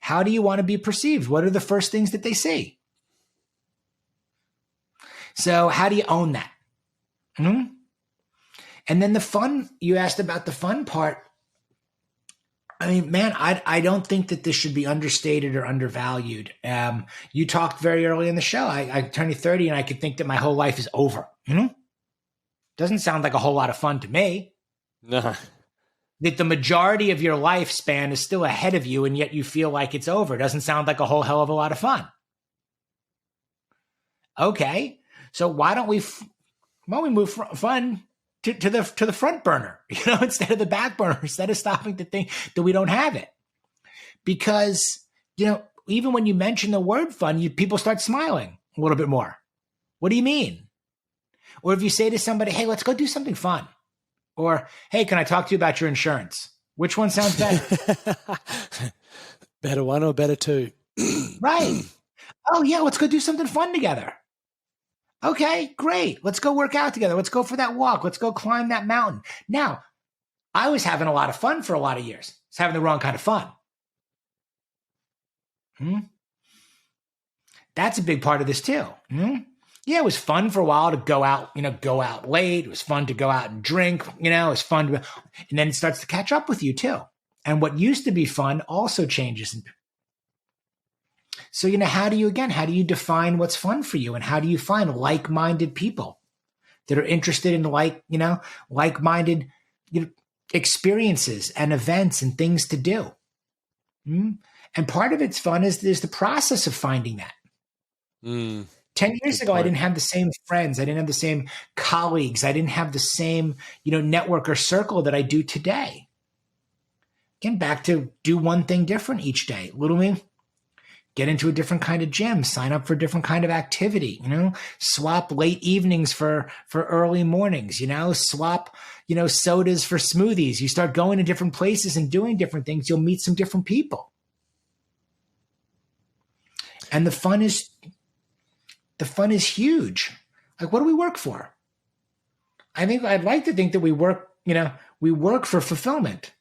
How do you want to be perceived? What are the first things that they see? So how do you own that? And then the fun, you asked about the fun part. I mean, man, I don't think that this should be understated or undervalued. You talked very early in the show. I turned 30 and I could think that my whole life is over. Doesn't sound like a whole lot of fun to me. No. That the majority of your lifespan is still ahead of you and yet you feel like it's over. Doesn't sound like a whole hell of a lot of fun. Okay. So why don't we move fun to the front burner, instead of the back burner, instead of stopping to think that we don't have it? Because, even when you mention the word fun, people start smiling a little bit more. What do you mean? Or if you say to somebody, hey, let's go do something fun. Or, hey, can I talk to you about your insurance? Which one sounds better? Better one or better two? Right. Oh, yeah, let's go do something fun together. Okay, great. Let's go work out together. Let's go for that walk. Let's go climb that mountain. Now, I was having a lot of fun for a lot of years. I was having the wrong kind of fun. That's a big part of this too. Yeah, it was fun for a while to go out late. It was fun to go out and drink, it was fun. And then it starts to catch up with you too. And what used to be fun also changes. So, how do you define what's fun for you? And how do you find like-minded people that are interested in like-minded experiences and events and things to do? And part of its fun is the process of finding that. 10 years ago, I didn't have the same friends. I didn't have the same colleagues. I didn't have the same, network or circle that I do today. Again, back to do one thing different each day. Little me. get into a different kind of gym, sign up for a different kind of activity, swap late evenings for early mornings, swap, sodas for smoothies. You start going to different places and doing different things. You'll meet some different people. And the fun is huge. Like, what do we work for? I'd like to think that we work for fulfillment,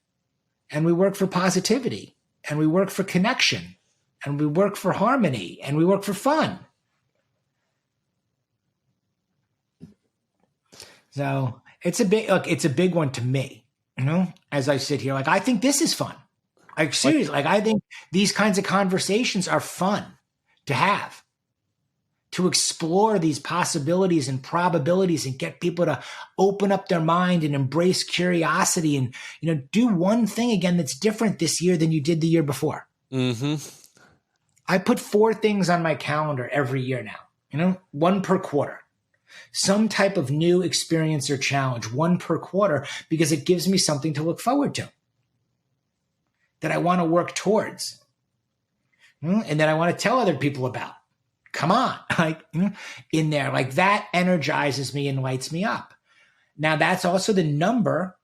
and we work for positivity, and we work for connection, and we work for harmony, and we work for fun. So it's a big one to me, as I sit here. Like, I think this is fun. Like, seriously, I think these kinds of conversations are fun to have, to explore these possibilities and probabilities and get people to open up their mind and embrace curiosity and, do one thing again that's different this year than you did the year before. Mm-hmm. I put 4 things on my calendar every year now, 1 per quarter. Some type of new experience or challenge, 1 per quarter, because it gives me something to look forward to, that I want to work towards, and that I want to tell other people about. Come on, in there, like that energizes me and lights me up. Now that's also the number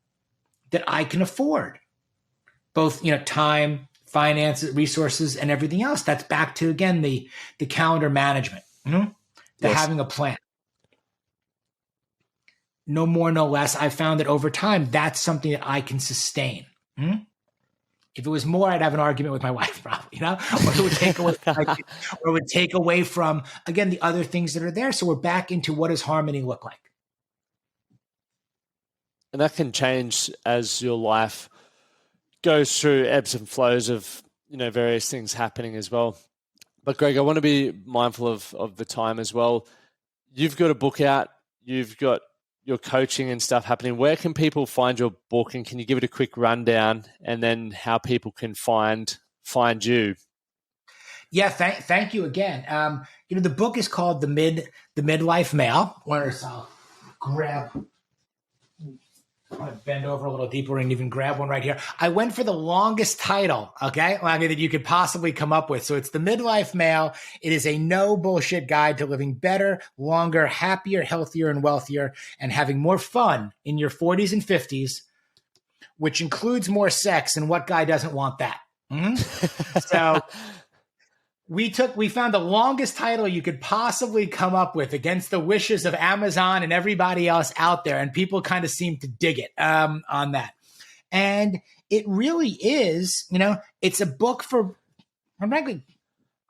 that I can afford, both, time, finances, resources, and everything else. That's back to, again, the calendar management, having a plan. No more, no less. I found that over time, that's something that I can sustain. If it was more, I'd have an argument with my wife, probably, or it would take away, or it would take away from, again, the other things that are there. So we're back into, what does harmony look like? And that can change as your life goes through ebbs and flows of, various things happening as well. But Greg, I want to be mindful of the time as well. You've got a book out. You've got your coaching and stuff happening. Where can people find your book, and can you give it a quick rundown, and then how people can find you? Yeah, thank you again. The book is called The Midlife Male. I'll grab. I'm going to bend over a little deeper and even grab one right here. I went for the longest title, okay, that you could possibly come up with. So it's The Midlife Male. It is a no bullshit guide to living better, longer, happier, healthier, and wealthier, and having more fun in your 40s and 50s, which includes more sex. And what guy doesn't want that? So we found the longest title you could possibly come up with against the wishes of Amazon and everybody else out there. And people kind of seem to dig it on that. And it really is, it's a book for, frankly,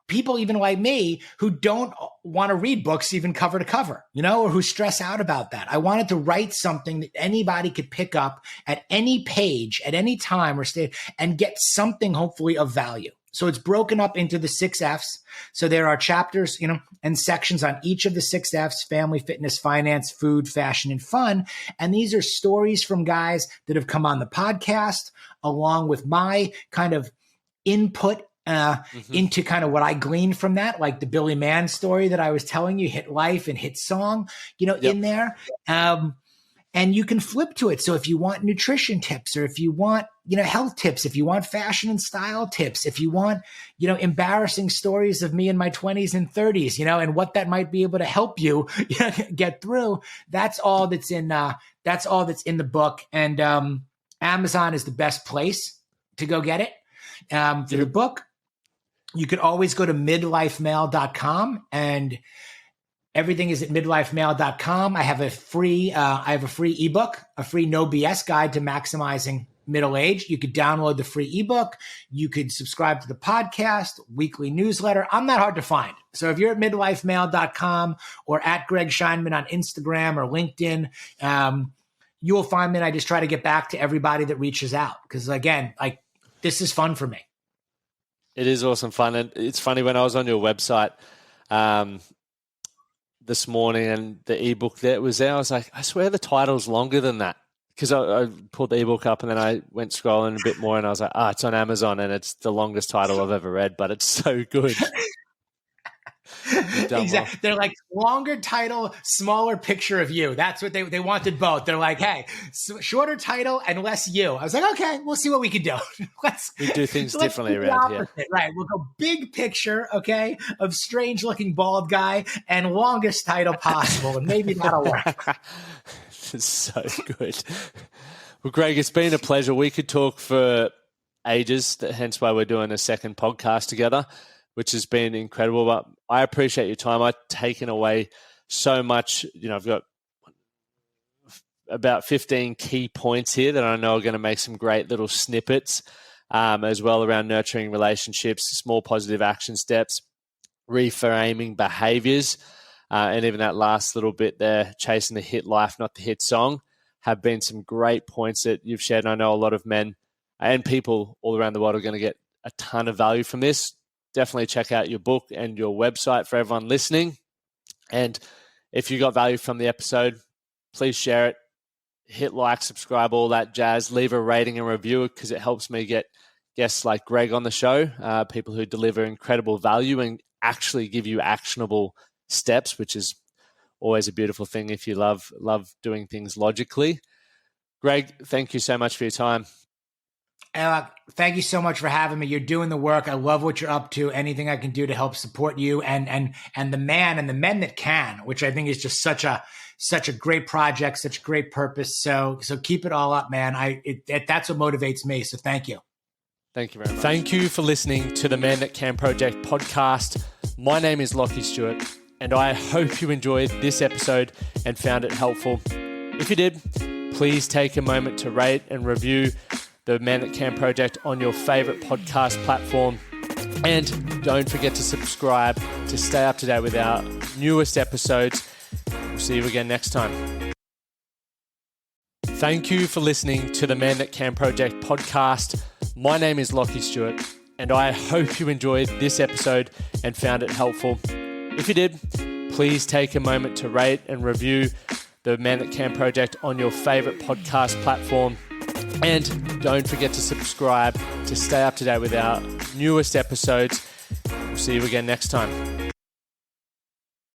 people even like me who don't want to read books even cover to cover, or who stress out about that. I wanted to write something that anybody could pick up at any page, at any time, or stay and get something hopefully of value. So it's broken up into the 6 F's. So there are chapters, and sections on each of the 6 F's: family, fitness, finance, food, fashion, and fun. And these are stories from guys that have come on the podcast, along with my kind of input into kind of what I gleaned from that, like the Billy Mann story that I was telling you, Hit Life and Hit Song, in there. And you can flip to it. So if you want nutrition tips, or if you want, health tips, if you want fashion and style tips, if you want, embarrassing stories of me in my 20s and 30s, and what that might be able to help you get through, that's all that's in the book. And Amazon is the best place to go get it. For the book, you could always go to midlifemale.com, and everything is at midlifemale.com. I have a free ebook, a free no BS guide to maximizing middle age. You could download the free ebook. You could subscribe to the podcast, weekly newsletter. I'm not hard to find. So if you're at midlifemale.com or at Greg Scheinman on Instagram or LinkedIn, you will find me. And I just try to get back to everybody that reaches out, because again, this is fun for me. It is awesome fun. And it's funny, when I was on your website, this morning, and the ebook that was there, I was like, I swear the title's longer than that, because I pulled the ebook up and then I went scrolling a bit more, and I was like, it's on Amazon, and it's the longest title I've ever read, but it's so good. Exactly. They're like longer title, smaller picture of you. That's what they wanted both. They're like, hey, shorter title and less you. I was like, okay, we'll see what we can do. We do things differently around here. Right. We'll go big picture, okay, of strange looking bald guy and longest title possible. And maybe that'll work. It's so good. Well, Greg, it's been a pleasure. We could talk for ages, hence why we're doing a second podcast together, which has been incredible. But I appreciate your time. I've taken away so much. I've got about 15 key points here that I know are going to make some great little snippets as well around nurturing relationships, small positive action steps, reframing behaviors, and even that last little bit there, chasing the hit life, not the hit song, have been some great points that you've shared. And I know a lot of men and people all around the world are going to get a ton of value from this. Definitely check out your book and your website for everyone listening. And if you got value from the episode, please share it. Hit like, subscribe, all that jazz. Leave a rating and review because it helps me get guests like Greg on the show, people who deliver incredible value and actually give you actionable steps, which is always a beautiful thing if you love doing things logically. Greg, thank you so much for your time. Thank you so much for having me. You're doing the work. I love what you're up to. Anything I can do to help support you and the men that can, which I think is just such a great project, such a great purpose. So keep it all up, man. That's what motivates me. So thank you. Thank you very much. Thank you for listening to the Man That Can Project podcast. My name is Lachlan Stuart, and I hope you enjoyed this episode and found it helpful. If you did, please take a moment to rate and review the Man That Can Project on your favorite podcast platform. And don't forget to subscribe to stay up to date with our newest episodes. We'll see you again next time. Thank you for listening to the Man That Can Project podcast. My name is Lachlan Stuart, and I hope you enjoyed this episode and found it helpful. If you did, please take a moment to rate and review the Man That Can Project on your favorite podcast platform. And don't forget to subscribe to stay up to date with our newest episodes. We'll see you again next time.